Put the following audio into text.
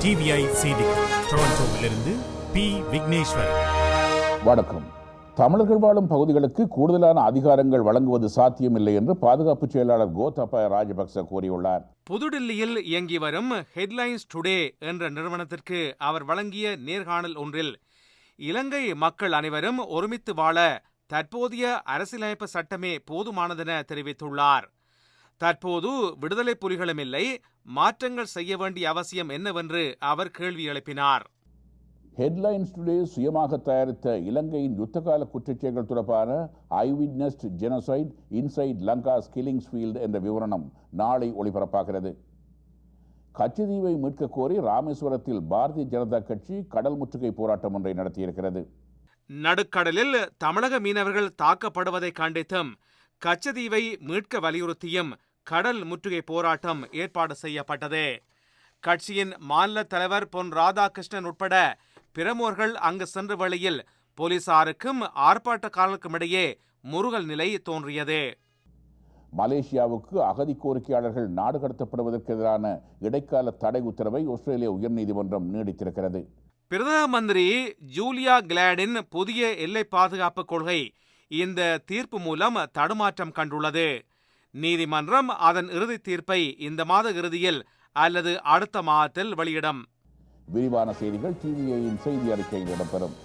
TVI செய்திகள் டொரண்டோவிலிருந்து B. Vigneswaran. வணக்கம். தமிழர்கள் வாழும் பகுதிகளுக்கு கூடுதலான அதிகாரங்கள் வழங்குவது சாத்தியமில்லை என்று பாதுகாப்பு செயலாளர் கோத்தபாய ராஜபக்ச கூறியுள்ளார். புதுடில்லியில் இயங்கி வரும் ஹெட்லைன்ஸ் டுடே என்ற நிறுவனத்திற்கு அவர் வழங்கிய நேர்காணல் ஒன்றில் இலங்கை மக்கள் அனைவரும் ஒருமித்து வாழ தற்போதைய அரசியலமைப்பு சட்டமே போதுமானதென தெரிவித்துள்ளார். தற்போது விடுதலை புலிகளும் இல்லை, மாற்றங்கள் செய்ய வேண்டிய அவசியம் என்னவென்று அவர் கேள்வி எழுப்பினார். ஹெட்லைன்ஸ் டுடே சுயமாக தயாரித்த இலங்கையின் யுத்தகால குற்றச்செயல்கள் தொடர்பான I witnessed genocide inside Lanka's killings field என்ற விவரணம் நாளை ஒளிபரப்பாகிறது. கச்சதீவை மீட்க கோரி ராமேஸ்வரத்தில் பாரதிய ஜனதா கட்சி கடல் முற்றுகை போராட்டம் ஒன்றை நடத்தியிருக்கிறது. நடுக்கடலில் தமிழக மீனவர்கள் தாக்கப்படுவதை கண்டித்தும் கச்சதீவை மீட்க வலியுறுத்தியும் கடல் முற்றுகை போராட்டம் ஏற்பாடு செய்யப்பட்டது. கட்சியின் மாநில தலைவர் பொன் ராதாகிருஷ்ணன் உட்பட பிரமுகர்கள் அங்கு சென்ற வேளையில் போலீசாருக்கும் ஆர்ப்பாட்டக்காரர்களுக்கும் இடையே முறுகல் நிலை தோன்றியது. மலேசியாவுக்கு அகதி கோரிக்கையாளர்கள் நாடு கடத்தப்படுவதற்கு எதிரான இடைக்கால தடை உத்தரவை ஆஸ்திரேலிய உயர்நீதிமன்றம் நீடித்திருக்கிறது. பிரதம மந்திரி ஜூலியா கிலார்டின் புதிய எல்லை பாதுகாப்பு கொள்கை இந்த தீர்ப்பு மூலம் தடுமாற்றம் கண்டுள்ளது. நீதிமன்றம் அதன் இறுதி தீர்ப்பை இந்த மாத இறுதியில் அல்லது அடுத்த மாதத்தில் வெளியிடும். விரிவான செய்திகள் டிவிஐயின் செய்தி அறிக்கையில் இடம்பெறும்.